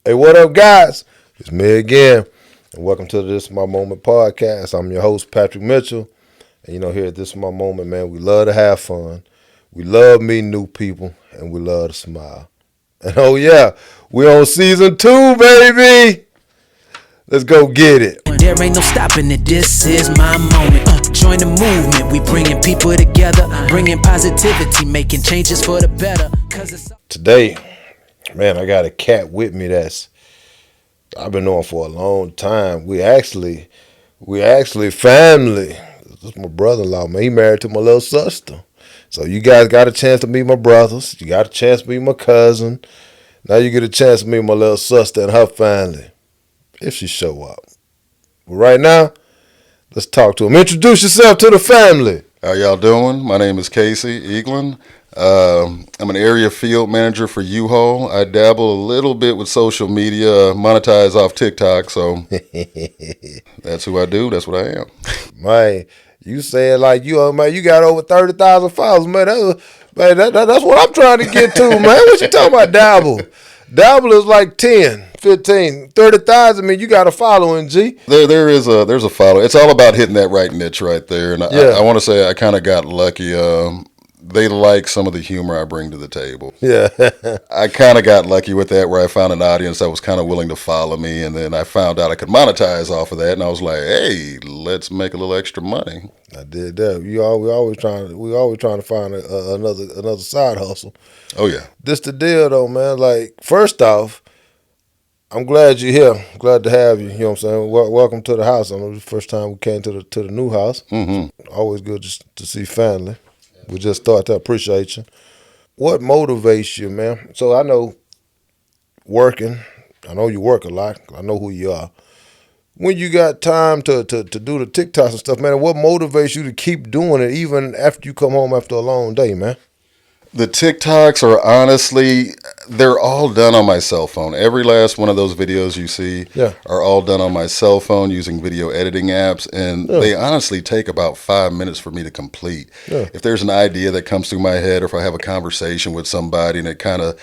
Hey, what up, guys? It's me again, and welcome to This Is My Moment podcast. I'm your host, Patrick Mitchell, and here at This Is My Moment, man, we love to have fun, we love meeting new people, and we love to smile. And oh yeah, we're on season 2, baby. Let's go get it. There ain't no stopping it. This is my moment. Join the movement. We bringing people together, bringing positivity, making changes for the better. Today, man, I got a cat with me that's I've been knowing for a long time. We actually family. This is my brother-in-law, man. He married to my little sister. So you guys got a chance to meet my brothers. You got a chance to meet my cousin. Now you get a chance to meet my little sister and her family, if she show up. But right now, let's talk to him. Introduce yourself to the family. How y'all doing? My name is Casey Eaglin. I'm an area field manager for U-Haul. I dabble a little bit with social media, monetize off TikTok, so that's who I do. That's what I am. Man, you said like you got over 30,000 followers, man. That's what I'm trying to get to, man. What you talking about, dabble? Dabble is like 10, 15, 30,000. I mean, you got a following, G. There's a follow. It's all about hitting that right niche right there, and I want to say I kind of got lucky. They like some of the humor I bring to the table. Yeah. I kind of got lucky with that, where I found an audience that was kind of willing to follow me, and then I found out I could monetize off of that, and I was like, hey, let's make a little extra money. I did that. We always trying to find another side hustle. Oh yeah. This the deal though, man. Like, first off, I'm glad you're here. Glad to have you. You know what I'm saying? Welcome to the house. I know the first time we came to the new house. Mm-hmm. Always good to see family. We just started to appreciate you. What motivates you, man? So I know working. I know you work a lot. I know who you are. When you got time to do the TikToks and stuff, man, what motivates you to keep doing it even after you come home after a long day, man? The TikToks are honestly, they're all done on my cell phone. Every last one of those videos you see are all done on my cell phone using video editing apps, and they honestly take about 5 minutes for me to complete. Yeah. If there's an idea that comes through my head, or if I have a conversation with somebody and it kind of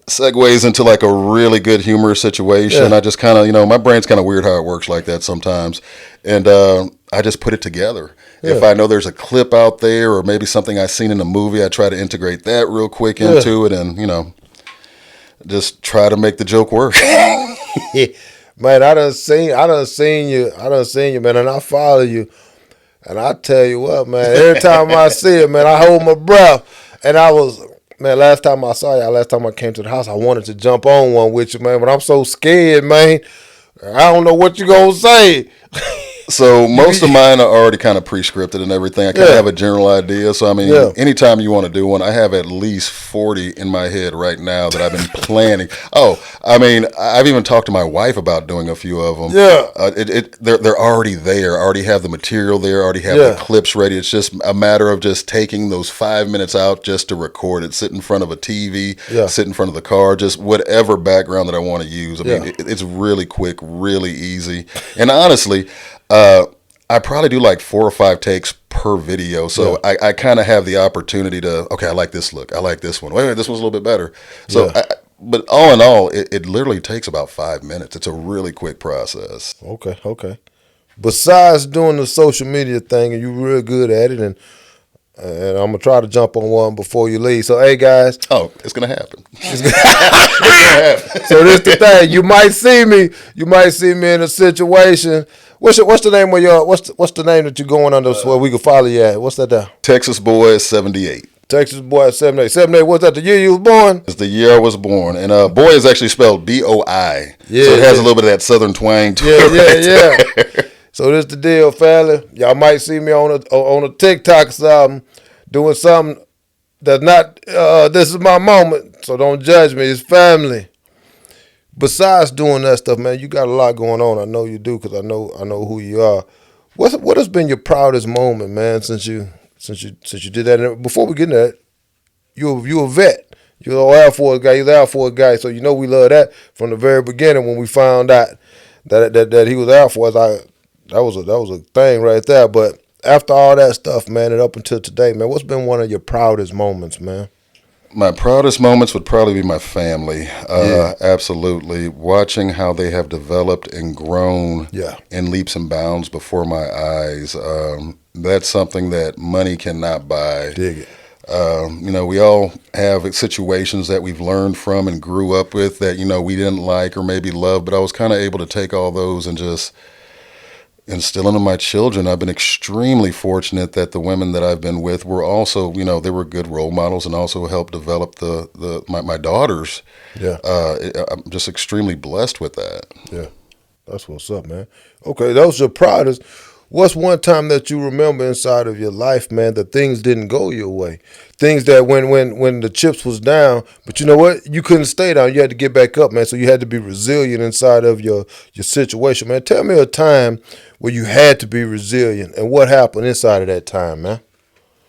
segues into like a really good humorous situation, I just kind of, my brain's kind of weird how it works like that sometimes, and I just put it together. Yeah. If I know there's a clip out there or maybe something I've seen in a movie, I try to integrate that real quick into it, and just try to make the joke work. Man, I done seen you, man, and I follow you, and I tell you what, man, every time I see it, man, I hold my breath, and last time I saw you, last time I came to the house, I wanted to jump on one with you, man, but I'm so scared, man. I don't know what you gonna say. So most of mine are already kind of pre-scripted and everything. I kind of have a general idea. So, I mean, anytime you want to do one, I have at least 40 in my head right now that I've been planning. Oh, I mean, I've even talked to my wife about doing a few of them. Yeah. They're already there. I already have the material there. I already have the clips ready. It's just a matter of just taking those 5 minutes out just to record it, sit in front of a TV, sit in front of the car, just whatever background that I want to use. I mean, it's really quick, really easy. And honestly, I probably do like 4 or 5 takes per video. So I kind of have the opportunity to, okay, I like this look. I like this one. Wait, this one's a little bit better. So, but all in all, it literally takes about 5 minutes. It's a really quick process. Okay. Besides doing the social media thing, and you're real good at it, and I'm going to try to jump on one before you leave. So, hey, guys. Oh, it's going to happen. It's gonna happen. So this the thing. You might see me in a situation. What's the name of your what's the name that you're going under so we can follow you at? What's that down? Texas Boy 78. Texas Boy 78. 78, what's that, the year you was born? It's the year I was born. And boy is actually spelled B-O-I. Yeah, so it has a little bit of that southern twang to it. Yeah. So this the deal, fella. Y'all might see me on a TikTok or something, doing something that's not this is my moment. So don't judge me. It's family. Besides doing that stuff, man, you got a lot going on. I know you do, because I know who you are. What has been your proudest moment, man, since you did that? And before we get into that, you a vet. You're an Air Force guy. You're the Air Force guy, so we love that from the very beginning when we found out that he was Air Force. That was a thing right there. But after all that stuff, man, and up until today, man, what's been one of your proudest moments, man? My proudest moments would probably be my family. Absolutely. Watching how they have developed and grown in leaps and bounds before my eyes. That's something that money cannot buy. Dig it. We all have situations that we've learned from and grew up with that, we didn't like or maybe love, but I was kind of able to take all those and just instill into my children. I've been extremely fortunate that the women that I've been with were also, they were good role models and also helped develop my daughters. Yeah. I'm just extremely blessed with that. Yeah. That's what's up, man. Okay, those are your proudest. What's one time that you remember inside of your life, man, that things didn't go your way? Things that when the chips was down, but you know what? You couldn't stay down. You had to get back up, man. So you had to be resilient inside of your situation, man. Tell me a time where you had to be resilient and what happened inside of that time, man.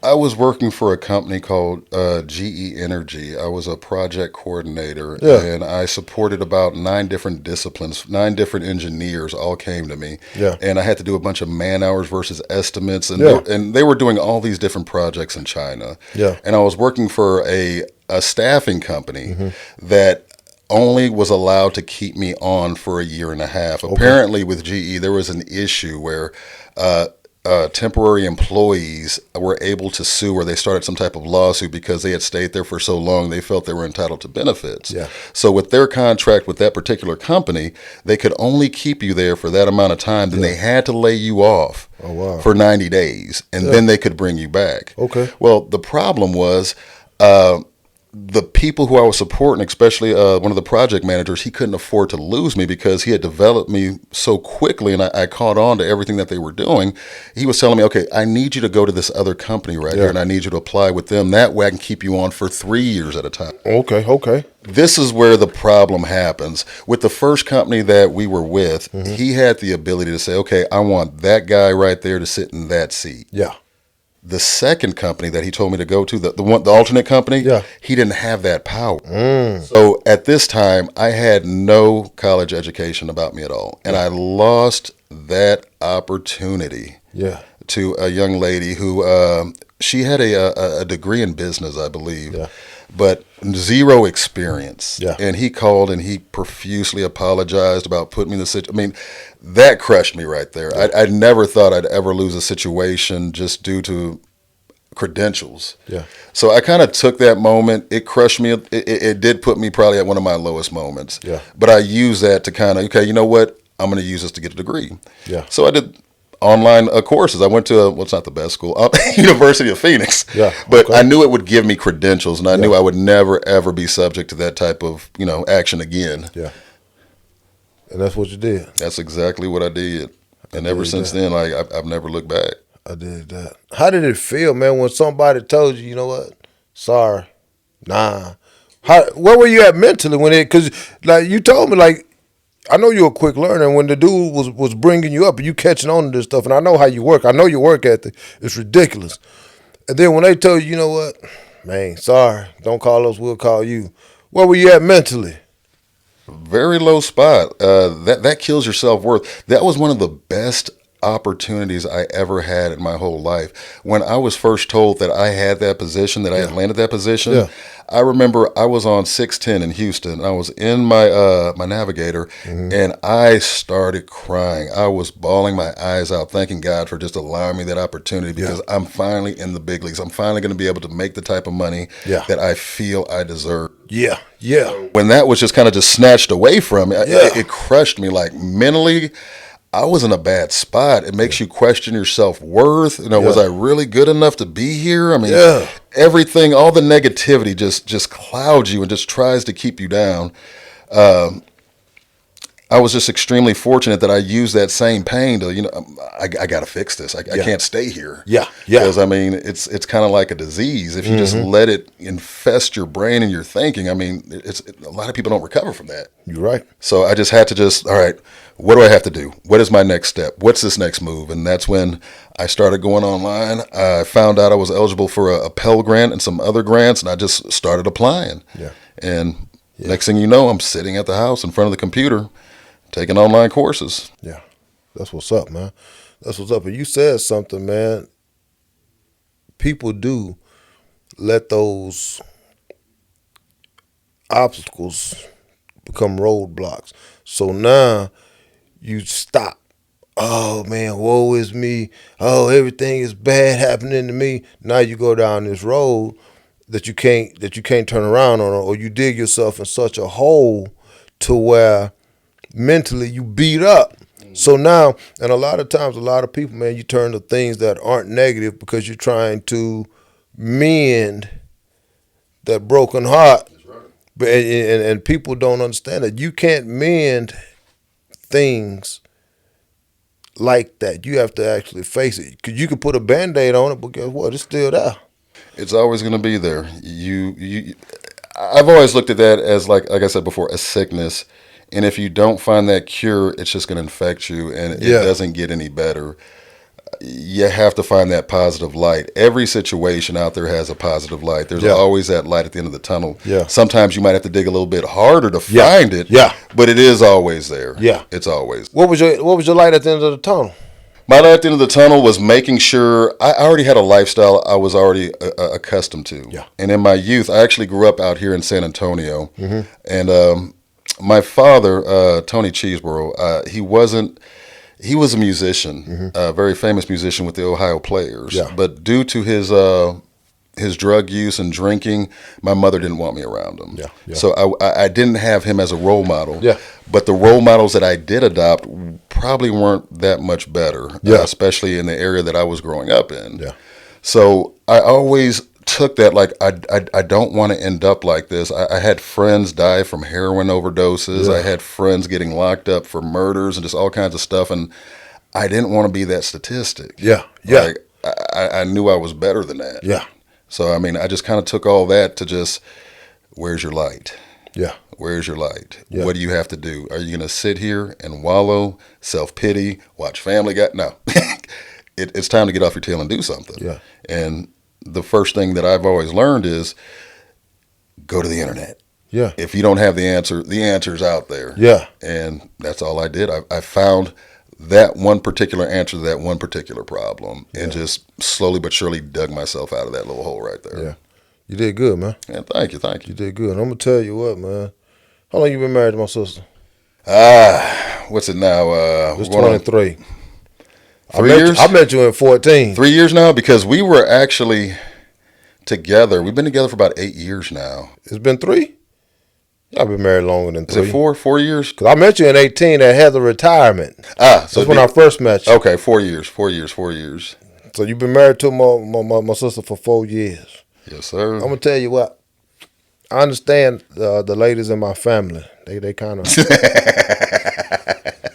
I was working for a company called GE Energy. I was a project coordinator, and I supported about 9 different disciplines. 9 different engineers all came to me, and I had to do a bunch of man hours versus estimates, and they were doing all these different projects in China. And I was working for a staffing company that only was allowed to keep me on for a year and a half. Apparently, with GE, there was an issue where temporary employees were able to sue, or they started some type of lawsuit because they had stayed there for so long they felt they were entitled to benefits. So with their contract with that particular company, they could only keep you there for that amount of time. Then they had to lay you off for 90 days, and then they could bring you back. Well, the problem was the people who I was supporting, especially one of the project managers, he couldn't afford to lose me because he had developed me so quickly, and I caught on to everything that they were doing. He was telling me, okay, I need you to go to this other company right here, and I need you to apply with them. That way I can keep you on for 3 years at a time. Okay. This is where the problem happens. With the first company that we were with, he had the ability to say, okay, I want that guy right there to sit in that seat. The second company that he told me to go to, the alternate company, he didn't have that power. So at this time, I had no college education about me at all. And I lost that opportunity to a young lady who, she had a degree in business, I believe, but zero experience. And he called and he profusely apologized about putting me in the situation. I mean, that crushed me right there. I never thought I'd ever lose a situation just due to credentials. So I kind of took that moment. It crushed me. It did put me probably at one of my lowest moments. But I used that to kind of, okay, you know what? I'm going to use this to get a degree. So I did online courses. I went to what's not the best school, University of Phoenix. But I knew it would give me credentials, and I knew I would never ever be subject to that type of action again. And that's what you did. That's exactly what I did. And ever since then, I've never looked back. I did that. How did it feel, man, when somebody told you, you know what? Sorry. Nah. Where were you at mentally when because like you told me, like, I know you're a quick learner, and when the dude was bringing you up and you catching on to this stuff, and I know how you work. I know your work ethic is ridiculous. And then when they told you, you know what? Man, sorry. Don't call us, we'll call you. Where were you at mentally? Very low spot. That kills your self-worth. That was one of the best opportunities I ever had in my whole life. When I was first told that I had that position, that I had landed that position, I remember I was on 610 in Houston. I was in my my Navigator, and I started crying. I was bawling my eyes out, thanking God for just allowing me that opportunity, because I'm finally in the big leagues. I'm finally going to be able to make the type of money that I feel I deserve. When that was just kind of just snatched away from me, it crushed me, like, mentally. I was in a bad spot. It makes you question your self-worth. Was I really good enough to be here? I mean, everything, all the negativity just clouds you and just tries to keep you down. I was just extremely fortunate that I used that same pain to, I got to fix this. I can't stay here. Because, I mean, it's kind of like a disease. If you just let it infest your brain and your thinking, I mean, a lot of people don't recover from that. You're right. So I just had to all right, what do I have to do? What is my next step? What's this next move? And that's when I started going online. I found out I was eligible for a Pell Grant and some other grants, and I just started applying. And next thing you know, I'm sitting at the house in front of the computer taking online courses. That's what's up, man. That's what's up. And you said something, man. People do let those obstacles become roadblocks. So now you stop. Oh man, woe is me. Oh, everything is bad happening to me. Now you go down this road that you can't turn around on, or you dig yourself in such a hole to where mentally you beat up. So now, and a lot of times, a lot of people, man, you turn to things that aren't negative because you're trying to mend that broken heart. That's right. But and people don't understand that you can't mend things like that. You have to actually face it. Because you can put a Band-Aid on it, but guess what? It's still there. It's always going to be there. I've always looked at that as like I said before, a sickness. And if you don't find that cure, it's just going to infect you, and it doesn't get any better. You have to find that positive light. Every situation out there has a positive light. There's always that light at the end of the tunnel. Yeah. Sometimes you might have to dig a little bit harder to find it. Yeah. But it is always there. Yeah. It's always. What was your light at the end of the tunnel? My light at the end of the tunnel was making sure I already had a lifestyle I was already accustomed to. Yeah. And in my youth, I actually grew up out here in San Antonio, and my father, Tony Cheeseborough, he was a musician, a very famous musician with the Ohio Players. Yeah. But due to his drug use and drinking, my mother didn't want me around him. Yeah. Yeah. So I didn't have him as a role model. Yeah. But the role models that I did adopt probably weren't that much better, especially in the area that I was growing up in. Yeah. So I always took that like I don't want to end up like this. I had friends die from heroin overdoses. Yeah. I had friends getting locked up for murders and just all kinds of stuff, and I didn't want to be that statistic. Yeah, yeah. Like, I knew I was better than that. Yeah. So I mean, I just kind of took all that to just, where's your light? Yeah. Where's your light? Yeah. What do you have to do? Are you going to sit here and wallow, self-pity, watch Family Guy? No. It's time to get off your tail and do something. Yeah. And the first thing that I've always learned is go to the internet. Yeah. If you don't have the answer's out there. Yeah. And that's all I did. I found that one particular answer to that one particular problem and just slowly but surely dug myself out of that little hole right there. Yeah. You did good, man. Yeah, thank you. You did good. I'm going to tell you what, man. How long you been married to my sister? What's it now? It's 23. 3 years? I met you in 14. 3 years now, because we were actually together. We've been together for about 8 years now. It's been 3? I've been married longer than 3. Is it 4? 4 years? Because I met you in 18 at Heather retirement. So that's when I first met you. Okay, 4 years. 4 years. So you've been married to my sister for 4 years. Yes, sir. I'm going to tell you what. I understand the ladies in my family. They kind of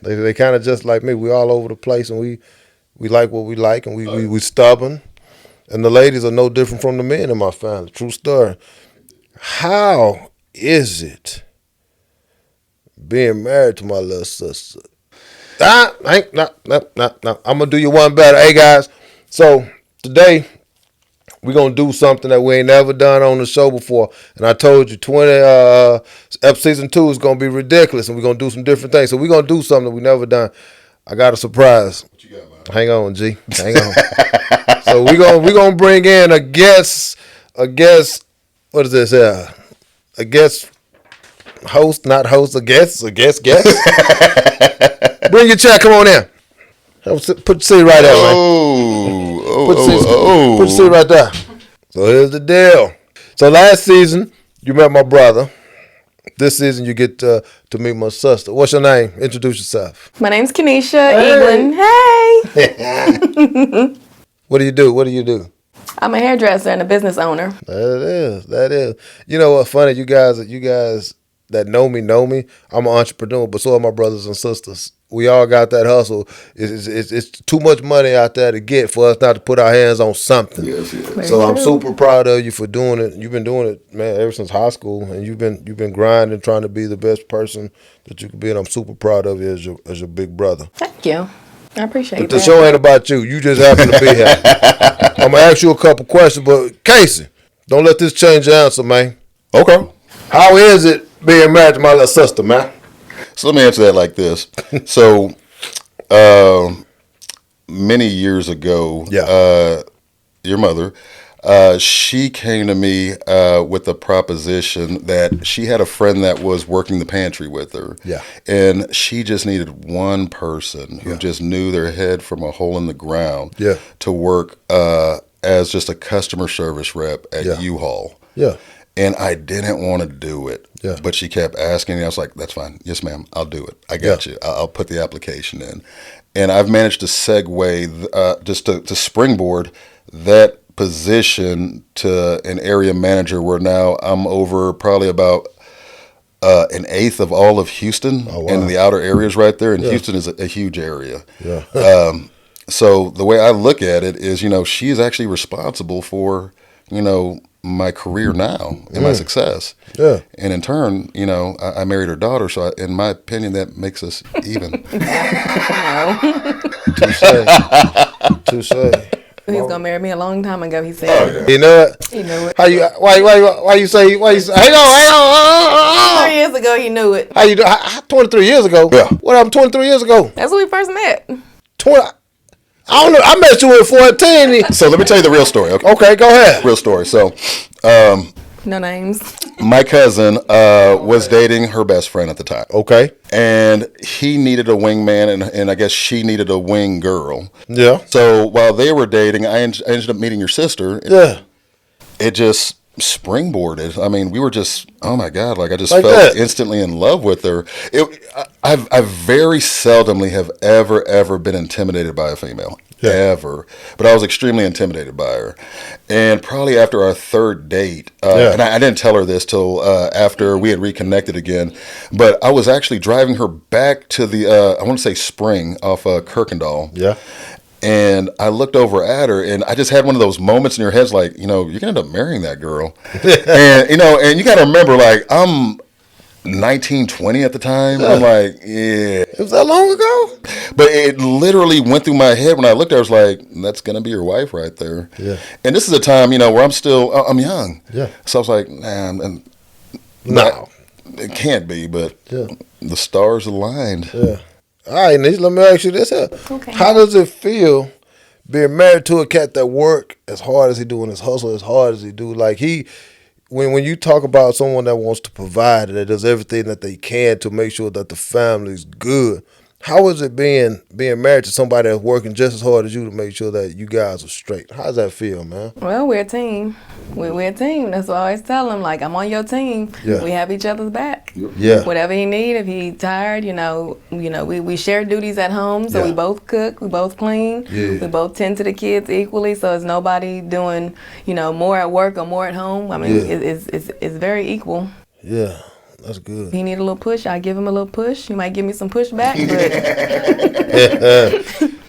they kind of just like me. We all over the place, and we like what we like, and we stubborn. And the ladies are no different from the men in my family. True story. How is it being married to my little sister? No. I'm going to do you one better. Hey, guys. So today we're going to do something that we ain't never done on the show before. And I told you season 2 is going to be ridiculous, and we're going to do some different things. So we're going to do something that we never done. I got a surprise. What you got, man? Hang on, G. Hang on. So we're gonna bring in a guest. What is this? A guest host, not host. A guest. Bring your chair. Come on in. Put your seat right there, man. Put your seat right there. So here's the deal. So last season you met my brother. This season you get to meet my sister. What's your name? Introduce yourself. My name's Kenesha Eaglin. Hey. What do you do? I'm a hairdresser and a business owner. That is. You know what's funny? You guys that know me. I'm an entrepreneur, but so are my brothers and sisters. We all got that hustle. It's too much money out there to get for us not to put our hands on something. Yes. So I'm super proud of you for doing it. You've been doing it, man, ever since high school, and you've been grinding, trying to be the best person that you can be. And I'm super proud of you as your big brother. Thank you. I appreciate that. But the show ain't about you. You just happen to be here. I'm gonna ask you a couple questions, but Casey, don't let this change your answer, man. Okay. How is it being married to my little sister, man? So let me answer that like this. So, many years ago, your mother She came to me with the proposition that she had a friend that was working the pantry with her. Yeah. And she just needed one person who just knew their head from a hole in the ground to work as just a customer service rep at U-Haul. Yeah. And I didn't want to do it. Yeah. But she kept asking me. I was like, that's fine. Yes, ma'am. I'll do it. I got you. I'll put the application in. And I've managed to segue, just to springboard that position to an area manager where now I'm over probably about an eighth of all of Houston and the outer areas right there. And Houston is a huge area. Yeah. So the way I look at it is, she is actually responsible for, my career now and my success. Yeah. And in turn, I married her daughter. So in my opinion, that makes us even. Touche. He's gonna marry me a long time ago. He said. You know it. He knew it. Why you say? Hang on. 3 years ago, he knew it. How you do? 23 years ago. Yeah. What happened 23 years ago? That's when we first met. 20. I don't know. I met you at 14. So let me tell you the real story. Okay, go ahead. Real story. So, No names. my cousin was dating her best friend at the time. Okay. And he needed a wingman, and I guess she needed a wing girl. Yeah. So while they were dating, I ended up meeting your sister. Yeah. It just springboarded. I mean, we were just, oh my God, like I just Like felt that. instantly in love with her. I very seldomly have ever been intimidated by a female. Yeah. Ever. But I was extremely intimidated by her. And probably after our third date, and I didn't tell her this till after we had reconnected again, but I was actually driving her back to the, I want to say Spring off Kirkendall. Yeah. And I looked over at her, and I just had one of those moments in your head, like, you're going to end up marrying that girl. And, and you got to remember, like, I'm 19, 20 at the time. I'm like, yeah. It was that long ago? But it literally went through my head when I looked at her. I was like, that's going to be your wife right there. Yeah. And this is a time, where I'm young. Yeah. So I was like, nah, No. it can't be, but Yeah. the stars aligned. Yeah. All right, Nish, let me ask you this here. Okay. How does it feel being married to a cat that work as hard as he do and his hustle as hard as he do? Like when you talk about someone that wants to provide, that does everything that they can to make sure that the family's good, how is it being married to somebody that's working just as hard as you to make sure that you guys are straight? How does that feel, man? Well, we're a team. We're a team. That's what I always tell him. Like, I'm on your team. Yeah. We have each other's back. Yeah. Whatever he need, if he tired, we share duties at home. So we both cook, we both clean, we both tend to the kids equally. So it's nobody doing, more at work or more at home. I mean, it's very equal. Yeah. That's good. If he need a little push, I give him a little push. He might give me some pushback, but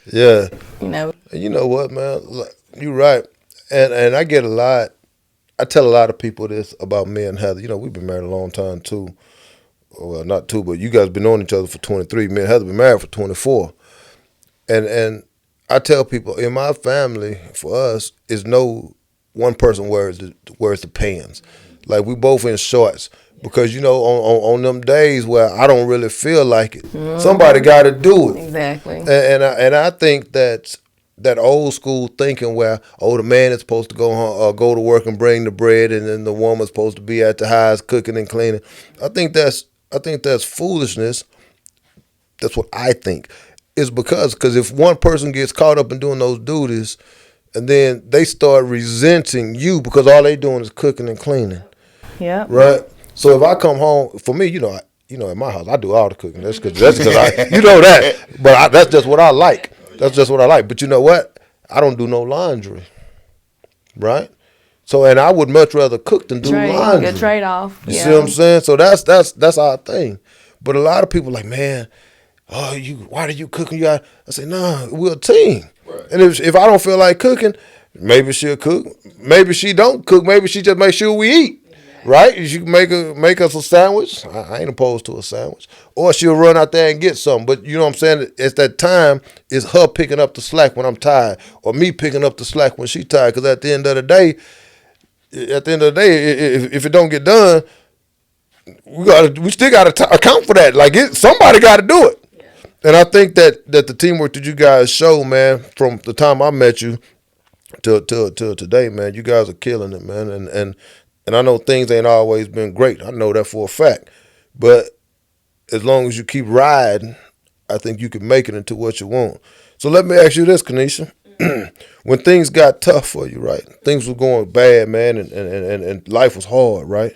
Yeah. You know what, man? You're right. And I get a lot. I tell a lot of people this about me and Heather. We've been married a long time too. Well, not two, but you guys been knowing each other for 23. Me and Heather been married for 24. And I tell people in my family, for us, is no one person wears the pants. Like we both in shorts. Because on them days where I don't really feel like it, somebody got to do it. exactly. And I think that old school thinking where the man is supposed to go to work and bring the bread, and then the woman's supposed to be at the house cooking and cleaning. I think that's foolishness. That's what I think. It's because if one person gets caught up in doing those duties, and then they start resenting you because all they doing is cooking and cleaning. Yeah. Right. So if I come home, for me, in my house, I do all the cooking. That's because I, that. But that's just what I like. That's just what I like. But you know what? I don't do no laundry. Right. So and I would much rather cook than do laundry. Good trade off. You see what I'm saying? So that's our thing. But a lot of people like, man, why do you cook? I say, nah, we're a team. Right. And if I don't feel like cooking, maybe she'll cook. Maybe she don't cook. Maybe she just make sure we eat. Right? You can make us a sandwich. I ain't opposed to a sandwich. Or she'll run out there and get something. But you know what I'm saying? It's that time is her picking up the slack when I'm tired, or me picking up the slack when she's tired. Because at the end of the day, if it don't get done, we still gotta account for that. Like somebody got to do it. And I think that the teamwork that you guys show, man, from the time I met you, till today, man. You guys are killing it, man. And I know things ain't always been great. I know that for a fact. But as long as you keep riding, I think you can make it into what you want. So let me ask you this, Kanisha. When things got tough for you, right? Things were going bad, man, and life was hard, right?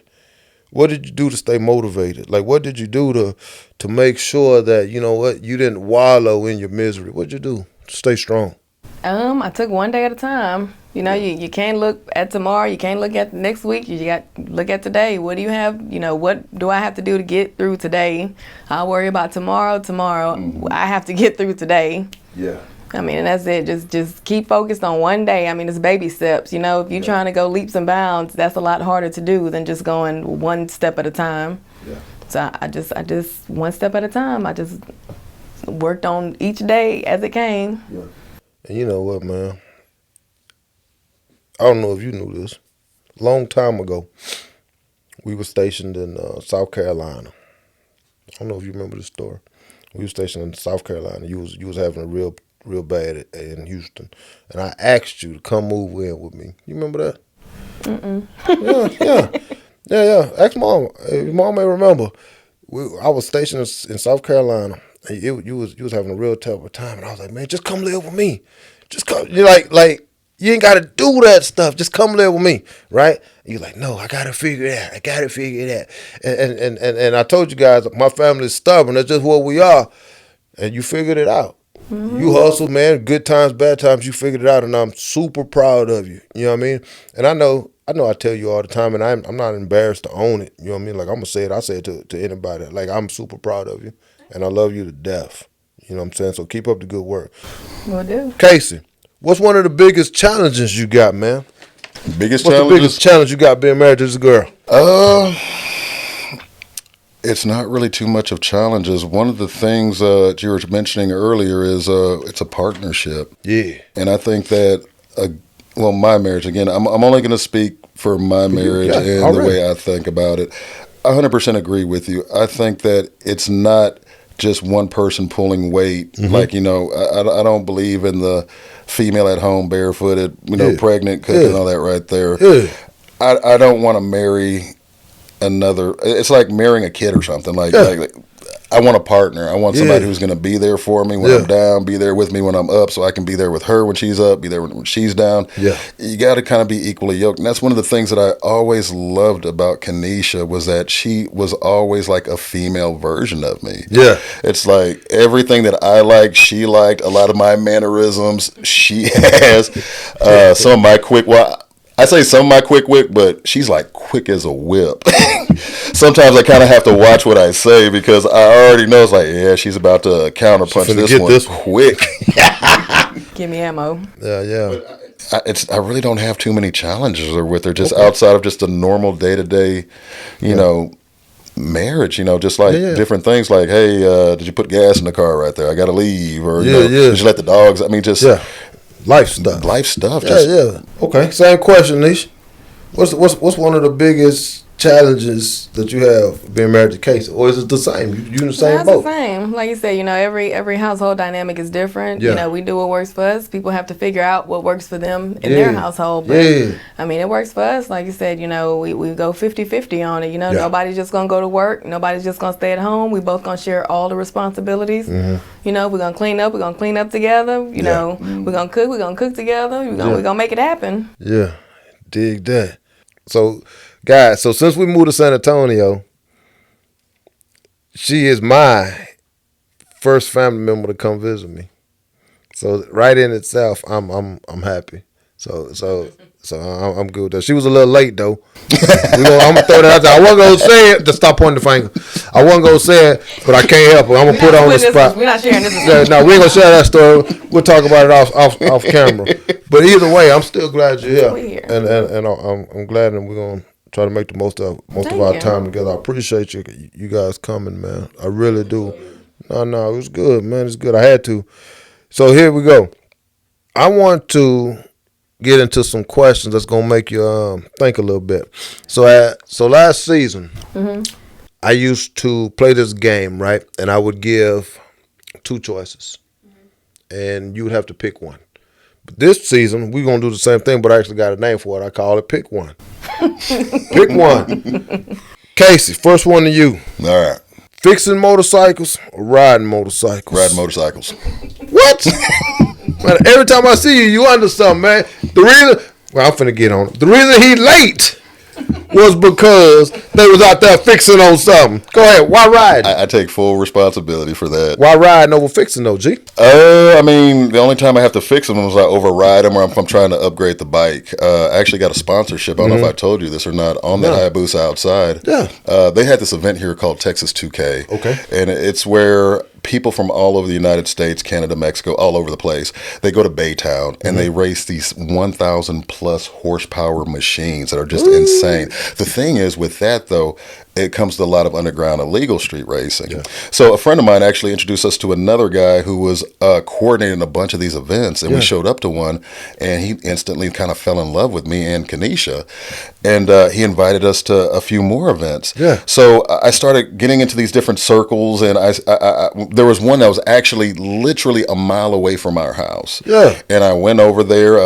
What did you do to stay motivated? Like, what did you do to make sure that, you know what, you didn't wallow in your misery? What did you do to stay strong? I took one day at a time. You know, you can't look at tomorrow. You can't look at next week. You got to look at today. What do you have? You know, what do I have to do to get through today? I'll worry about tomorrow. I have to get through today. Yeah. I mean, and that's it. Just keep focused on one day. I mean, it's baby steps. You know, if you're trying to go leaps and bounds, that's a lot harder to do than just going one step at a time. Yeah. So I just one step at a time. I just worked on each day as it came. Yeah. And you know what, man? I don't know if you knew this. Long time ago, we were stationed in South Carolina. I don't know if you remember this story. We were stationed in South Carolina. You was having a real bad in Houston, and I asked you to come move in with me. You remember that? Yeah. Ask mom. Mom may remember. I was stationed in South Carolina. And you was having a real terrible time, and I was like, man, just come live with me. Just come. You're like you ain't got to do that stuff. Just come live with me, right? And you're like, no, I got to figure it out. I got to figure it out. And I told you guys, my family is stubborn. That's just what we are. And you figured it out. Mm-hmm. You hustled, man. Good times, bad times. You figured it out, and I'm super proud of you. You know what I mean? And I know I tell you all the time, and I'm not embarrassed to own it. You know what I mean? Like, I'm gonna say it. I say it to anybody. Like, I'm super proud of you, and I love you to death. You know what I'm saying? So keep up the good work. Will do. Casey, what's one of the biggest challenges you got, man? What's the biggest challenge you got being married to this girl? It's not really too much of challenges. One of the things you were mentioning earlier is it's a partnership. Yeah. And I think that, my marriage, again, I'm only going to speak for my marriage and the way I think about it. I 100% agree with you. I think that it's not just one person pulling weight. Mm-hmm. Like, I don't believe in the female at home barefooted, pregnant, cooking, all that right there. Yeah. I don't want to marry another. It's like marrying a kid or something. Like I want a partner. I want somebody who's going to be there for me when I'm down, be there with me when I'm up, so I can be there with her when she's up, be there when she's down. Yeah. You got to kind of be equally yoked. And that's one of the things that I always loved about Kanisha was that she was always like a female version of me. Yeah. It's like everything that I like, she liked. A lot of my mannerisms, she has. Some of my I say some of my quick wit, but she's like quick as a whip. Sometimes I kind of have to watch what I say because I already know it's like, she's about to counterpunch this one quick. Give me ammo. Yeah. I really don't have too many challenges with her, just outside of just a normal day-to-day, marriage, just like different things like, hey, did you put gas in the car right there? I got to leave. Or, did you let the dogs, life stuff. Okay. Same question, Nish. What's one of the biggest challenges that you have being married to Casey, or is it the same? You in the same boat? It's the same. Like you said, every household dynamic is different. Yeah. We do what works for us. People have to figure out what works for them in their household. But, I mean, it works for us. Like you said, we go 50-50 on it. Nobody's just gonna go to work. Nobody's just gonna stay at home. We both gonna share all the responsibilities. Mm-hmm. We're gonna clean up. We're gonna clean up together. We're gonna cook. We're gonna cook together. We're gonna make it happen. Yeah, dig that. So, guys, since we moved to San Antonio, she is my first family member to come visit me. So right in itself, I'm happy. So I'm good with that. She was a little late though. I'm gonna throw that out there. I wasn't gonna say it to stop pointing the finger. I wasn't gonna say it, but I can't help it. I'm gonna put her on the spot. We're not sharing this. No, we ain't gonna share that story. We'll talk about it off camera. But either way, I'm still glad you're here, and I'm glad that we're gonna try to make the most of our time together. I appreciate you guys coming, man. I really do. No, it was good, man. It's good. I had to. So here we go. I want to get into some questions that's gonna make you think a little bit. So last season, I used to play this game, right? And I would give two choices, and you would have to pick one. But this season, we're going to do the same thing, but I actually got a name for it. I call it Pick One. Pick one. Casey, first one to you. All right. Fixing motorcycles or riding motorcycles? Riding motorcycles. What? Man, every time I see you, you under something, man. The reason, well, I'm finna get on it. The reason he late was because they was out there fixing on something. Go ahead. Why riding? I take full responsibility for that. Why riding over fixing though, G? I mean, the only time I have to fix them is I override them or if I'm trying to upgrade the bike. I actually got a sponsorship. I don't know if I told you this or not on that Hayabusa outside. Yeah. They had this event here called Texas 2K. Okay. And it's where people from all over the United States, Canada, Mexico, all over the place, they go to Baytown and they race these 1,000 plus horsepower machines that are just insane. The thing is with that though, it comes to a lot of underground illegal street racing. Yeah. So a friend of mine actually introduced us to another guy who was coordinating a bunch of these events, and we showed up to one, and he instantly kind of fell in love with me and Kanisha, and he invited us to a few more events. Yeah. So I started getting into these different circles, and I there was one that was actually literally a mile away from our house. Yeah. And I went over there,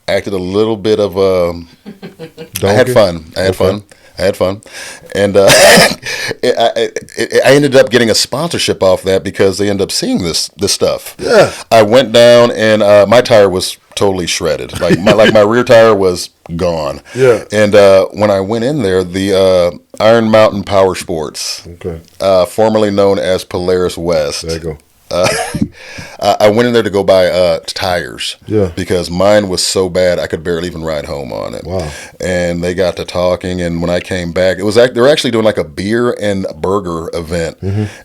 acted a little bit of I had fun. I had fun, and I ended up getting a sponsorship off that because they ended up seeing this stuff. Yeah, I went down and my tire was totally shredded. Like my rear tire was gone. Yeah, and when I went in there, the Iron Mountain Power Sports, formerly known as Polaris West. There you go. I went in there to go buy tires because mine was so bad I could barely even ride home on it. Wow! And they got to talking, and when I came back, they were actually doing like a beer and burger event.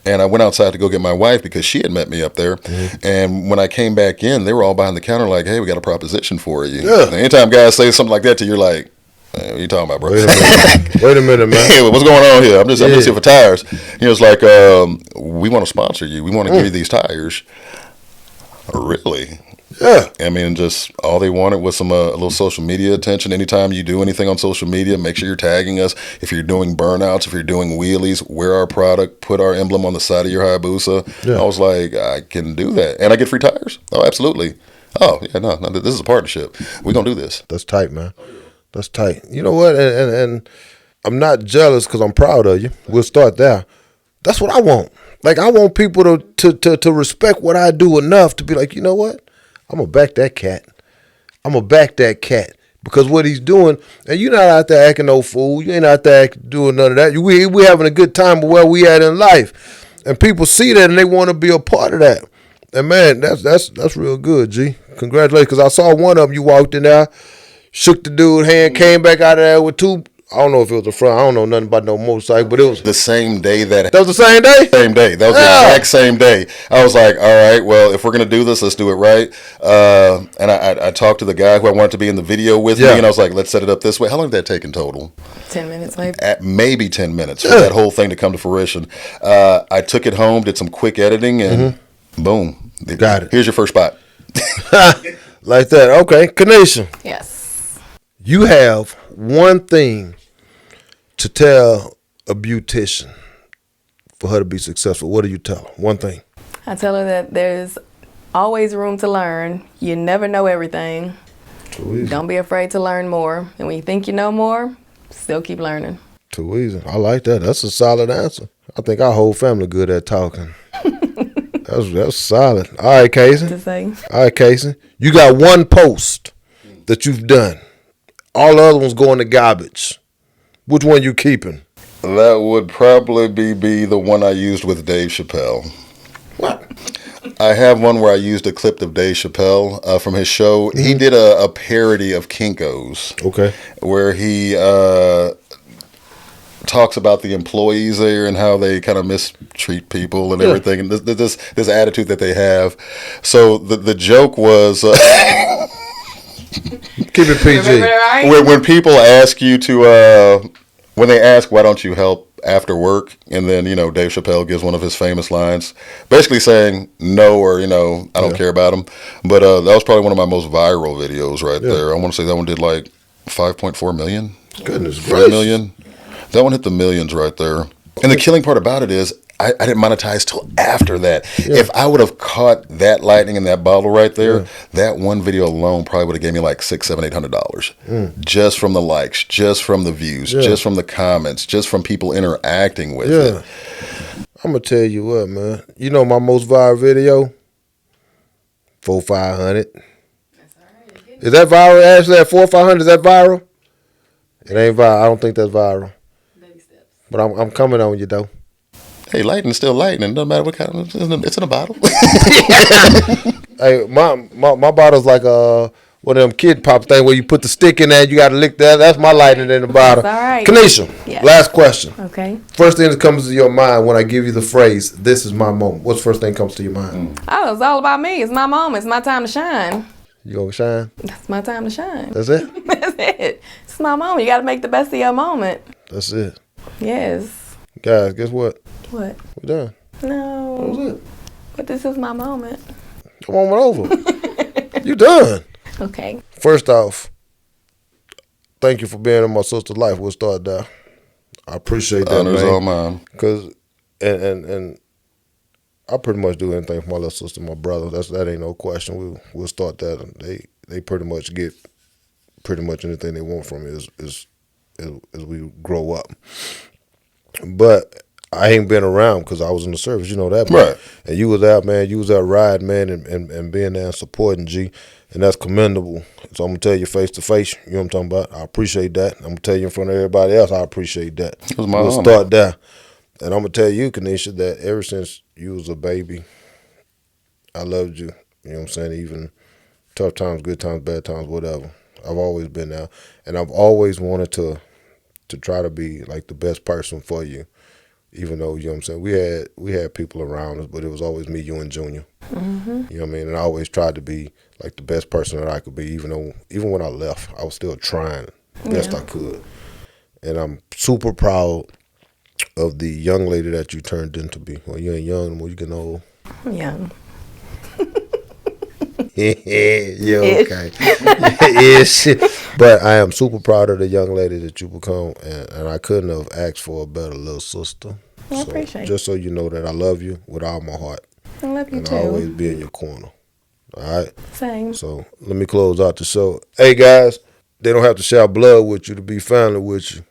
And I went outside to go get my wife because she had met me up there. And when I came back in, they were all behind the counter like, "Hey, we got a proproposition for you." Yeah. Anytime guys say something like that to you, you're like, "What are you talking about, bro?" Wait a minute, man. Hey, what's going on here? I'm just here for tires. He was like, we want to sponsor you. We want to give you these tires. Really? Yeah. I mean, just all they wanted was some a little social media attention. Anytime you do anything on social media, make sure you're tagging us. If you're doing burnouts, if you're doing wheelies, wear our product, put our emblem on the side of your Hayabusa. Yeah. I was like, I can do that. And I get free tires? Oh, absolutely. Oh, yeah, no, this is a partnership. We're going to do this. That's tight, man. That's tight. You know what? And I'm not jealous because I'm proud of you. We'll start there. That's what I want. Like, I want people to respect what I do enough to be like, you know what? I'm going to back that cat. I'm going to back that cat. Because what he's doing, and you're not out there acting no fool. You ain't out there doing none of that. We having a good time with where we at in life. And people see that and they want to be a part of that. And, man, that's real good, G. Congratulations. Because I saw one of them, you walked in there, shook the dude's hand, came back out of there with two. I don't know if it was the front. I don't know nothing about no motorcycle, but it was the same day that was the same day? Same day. That was the exact same day. I was like, all right, well, if we're going to do this, let's do it right. And I talked to the guy who I wanted to be in the video with me, and I was like, let's set it up this way. How long did that take in total? 10 minutes, maybe. Maybe 10 minutes for that whole thing to come to fruition. I took it home, did some quick editing, and boom. Got it. Here's your first spot. Like that. Okay. Kanisha. Yes. You have one thing to tell a beautician for her to be successful. What do you tell her? One thing. I tell her that there's always room to learn. You never know everything. Too easy. Don't be afraid to learn more. And when you think you know more, still keep learning. Too easy. I like that. That's a solid answer. I think our whole family good at talking. That's solid. All right, Casey. To say. All right, Casey. You got one post that you've done. All the other ones go in the garbage. Which one you keeping? That would probably be the one I used with Dave Chappelle. What? I have one where I used a clip of Dave Chappelle from his show. He did a parody of Kinko's. Okay. Where he talks about the employees there and how they kind of mistreat people and everything, and this attitude that they have. So the joke was keep it PG. When people ask you to when they ask why don't you help after work, and then Dave Chappelle gives one of his famous lines basically saying no, or I don't care about him. But that was probably one of my most viral videos right there. I want to say that one did like 5.4 million. Goodness gracious. 5 million. That one hit the millions right there. And the killing part about it is I didn't monetize till after that. Yeah. If I would have caught that lightning in that bottle right there, that one video alone probably would have gave me like $600-$800 just from the likes, just from the views, just from the comments, just from people interacting with it. I'm gonna tell you what, man. You know my most viral video, 400-500. Is that viral? Actually, at 400-500, is that viral? It ain't viral. I don't think that's viral. Baby steps. But I'm coming on you though. Hey, lightning's still lightning. Doesn't matter what kind of it's in a bottle. Hey, my bottle's like one of them kid pop thing where you put the stick in there and you got to lick that. That's my lightning in the bottle. That's all right. Kanisha, last question. Okay. First thing that comes to your mind when I give you the phrase, "This is my moment." What's the first thing that comes to your mind? Oh, it's all about me. It's my moment. It's my time to shine. You gonna shine? That's my time to shine. That's it? That's it. It's my moment. You got to make the best of your moment. That's it. Yes. Guys, guess what? What? We're done. No. That was it. But this is my moment. Come on over. You done. Okay. First off, thank you for being in my sister's life. We'll start there. I appreciate that, Honors man. all mine. Because, and I pretty much do anything for my little sister, my brother. That ain't no question. We'll start that. They pretty much get pretty much anything they want from me as we grow up. But I ain't been around because I was in the service. You know that, man. Right. And you was out, man. You was out riding, man, and being there and supporting G. And that's commendable. So I'm going to tell you face to face. You know what I'm talking about? I appreciate that. I'm going to tell you in front of everybody else, I appreciate that. It was my We'll honor. start there. And I'm going to tell you, Kanisha, that ever since you was a baby, I loved you. You know what I'm saying? Even tough times, good times, bad times, whatever. I've always been there. And I've always wanted to try to be like the best person for you. Even though, you know what I'm saying, we had people around us, but it was always me, you, and Junior. Mm-hmm. You know what I mean? And I always tried to be like the best person that I could be, even when I left, I was still trying the best I could. And I'm super proud of the young lady that you turned into be. Well, you ain't young anymore, you getting old. I'm young. Yeah, okay. Ish. But I am super proud of the young lady that you become, and I couldn't have asked for a better little sister. I appreciate it. Just so you know that I love you with all my heart. I love you and too. I'll always be in your corner. All right? Same. So let me close out the show. Hey, guys, they don't have to share blood with you to be family with you.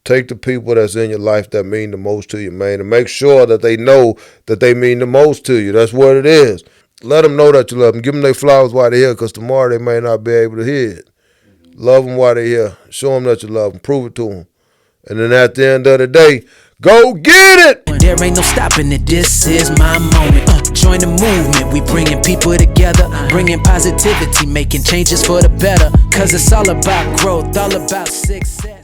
Take the people that's in your life that mean the most to you, man, and make sure that they know that they mean the most to you. That's what it is. Let them know that you love them. Give them their flowers while they're here, because tomorrow they may not be able to hear it. Love them while they're here. Show them that you love them. Prove it to them. And then at the end of the day, go get it! There ain't no stopping it, this is my moment. Join the movement, we bringing people together, bringing positivity, making changes for the better. Cause it's all about growth, all about success.